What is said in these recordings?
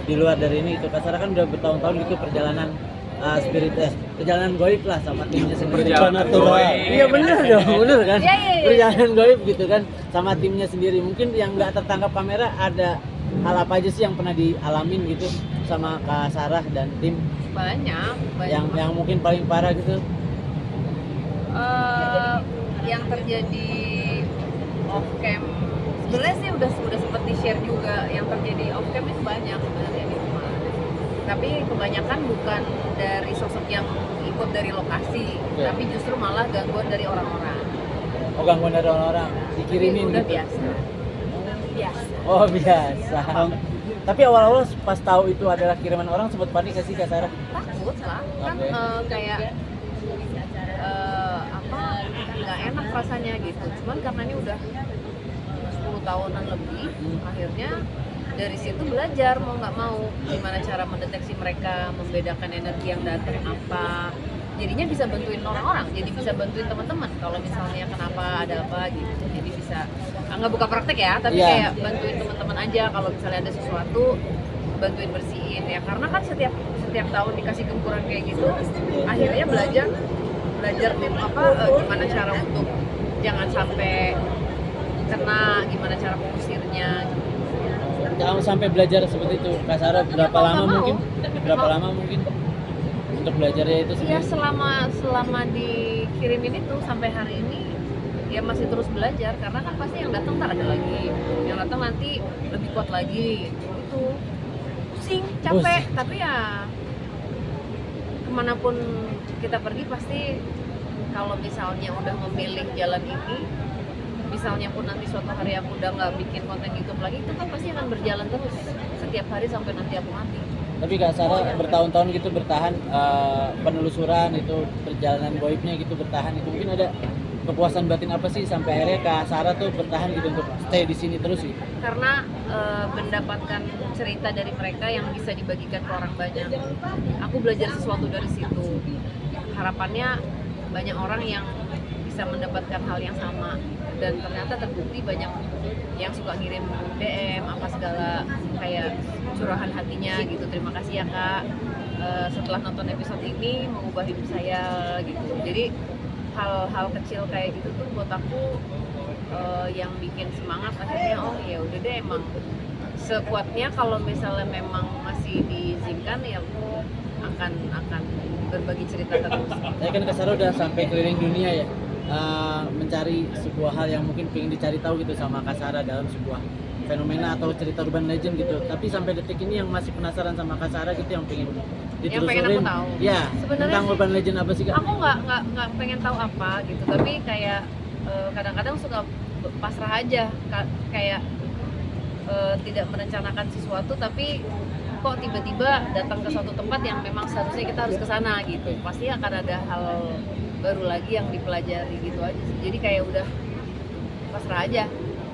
Di luar dari ini itu Kak Sarah kan udah bertahun-tahun gitu perjalanan perjalanan goib lah sama timnya sendiri. Iya bener dong, bener kan? Perjalanan goib gitu kan sama timnya sendiri. Mungkin yang nggak tertangkap kamera ada hal apa aja sih yang pernah dialamin gitu sama Kak Sarah dan tim? Banyak. Yang mungkin paling parah gitu. Yang terjadi off cam sebenarnya sih udah sempat di share juga. Yang terjadi off cam itu banyak sebenarnya di rumah, tapi kebanyakan bukan dari sosok yang ikut dari lokasi, tapi justru malah gangguan dari orang-orang. Oh, gangguan dari orang-orang dikirimin udah gitu. biasa. Oh biasa. Tapi awal-awal pas tahu itu adalah kiriman orang sempat panik gak sih Kak Sarah? Takut lah kan, kayak nggak enak rasanya gitu. Cuman karena ini udah 10 tahunan lebih, akhirnya dari situ belajar mau nggak mau gimana cara mendeteksi mereka, membedakan energi yang datang apa. Jadinya bisa bantuin orang-orang, jadi bisa bantuin teman-teman kalau misalnya kenapa ada apa gitu. Jadi bisa nggak buka praktek ya, tapi kayak bantuin teman-teman aja kalau misalnya ada sesuatu, bantuin bersihin ya. Karena kan setiap tahun dikasih gempuran kayak gitu, akhirnya belajar gimana cara untuk jangan sampai kena, gimana cara mengusirnya. Kamu sampai belajar seperti itu Kak Sarah berapa lama mungkin untuk belajarnya itu sendiri? Ya selama dikirimin itu sampai hari ini ya masih terus belajar, karena kan pasti yang datang ntar ada lagi, yang datang nanti lebih kuat lagi, itu pusing, capek. Tapi ya kemanapun kita pergi pasti kalau misalnya udah memilih jalan ini, misalnya pun nanti suatu hari aku udah nggak bikin konten YouTube lagi, itu kan pasti akan berjalan terus setiap hari sampai nanti aku mati. Tapi Kak Sarah bertahun-tahun gitu bertahan, penelusuran itu, perjalanan goibnya gitu bertahan itu, mungkin ada kepuasan batin apa sih sampai akhirnya Kak Sarah tuh bertahan gitu untuk stay di sini terus gitu? Karena mendapatkan cerita dari mereka yang bisa dibagikan ke orang banyak. Aku belajar sesuatu dari situ. Harapannya banyak orang yang bisa mendapatkan hal yang sama, dan ternyata terbukti banyak yang suka ngirim DM apa segala kayak curahan hatinya gitu. Terima kasih ya Kak, setelah nonton episode ini mengubah hidup saya gitu. Jadi hal-hal kecil kayak gitu tuh buat aku yang bikin semangat. Akhirnya oh ya udah deh, emang sekuatnya kalau misalnya memang masih diizinkan ya aku akan berbagi cerita terus. Saya kan Kak Sarah udah sampai keliling dunia ya, mencari sebuah hal yang mungkin pengen dicari tahu gitu sama Kak Sarah dalam sebuah fenomena atau cerita urban legend gitu. Tapi sampai detik ini yang masih penasaran sama Kak Sarah gitu, yang pengen ditelusurin. Yang pengen aku tahu. Ya, sebenarnya tentang urban legend apa sih Kak? Aku nggak pengen tahu apa gitu, tapi kayak kadang-kadang suka pasrah aja, kayak tidak merencanakan sesuatu, tapi kok tiba-tiba datang ke suatu tempat yang memang seharusnya kita harus ke sana gitu. Pasti akan ada hal baru lagi yang dipelajari gitu aja sih. Jadi kayak udah pasrah aja.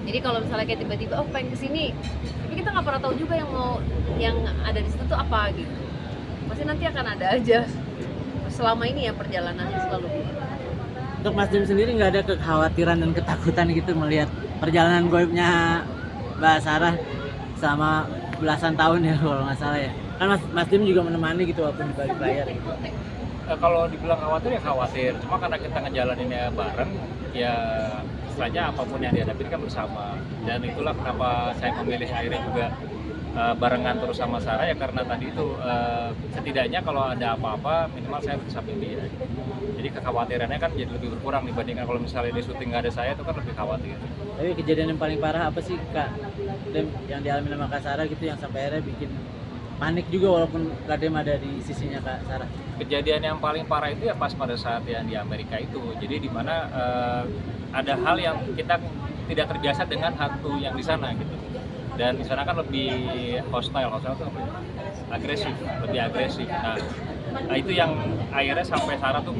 Jadi kalau misalnya kayak tiba-tiba pengen kesini, tapi kita nggak pernah tahu juga yang ada di situ tuh apa gitu. Pasti nanti akan ada aja. Selama ini ya perjalanannya selalu gitu. Untuk Mas Dim sendiri nggak ada kekhawatiran dan ketakutan gitu melihat perjalanan goibnya Mbak Sarah sama belasan tahun ya kalau nggak salah ya? Kan Mas Dim juga menemani gitu walaupun di balik layar gitu. Kalau dibilang khawatir ya khawatir, cuma karena kita ngejalaninnya bareng ya istilahnya apapun yang dihadapi kan bersama. Dan itulah kenapa saya memilih akhirnya juga barengan terus sama Sarah ya, karena tadi itu setidaknya kalau ada apa-apa minimal saya bisa pilih ya. Jadi kekhawatirannya kan jadi lebih berkurang dibandingkan kalau misalnya di syuting nggak ada saya, itu kan lebih khawatir. Tapi kejadian yang paling parah apa sih Kak Dem yang dialami sama Kak Sarah gitu, yang sampai akhirnya bikin panik juga walaupun Kak Dem ada di sisinya Kak Sarah? Kejadian yang paling parah itu ya pas pada saat yang di Amerika itu. Jadi di mana ada hal yang kita tidak terbiasa dengan hantu yang di sana gitu. Dan di sana kan lebih hostile itu apa ya? Lebih agresif. Nah itu yang akhirnya sampai Sarah tuh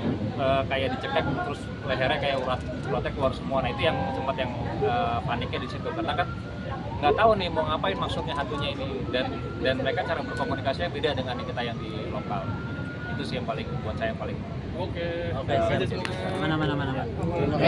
kayak dicekek, terus lehernya kayak uratnya keluar semua. Nah itu yang sempat yang paniknya di situ, karena kan nggak tahu nih mau ngapain maksudnya hantunya ini, dan mereka cara berkomunikasinya beda dengan kita yang di lokal. Itu sih yang paling buat saya yang paling Oke, mana.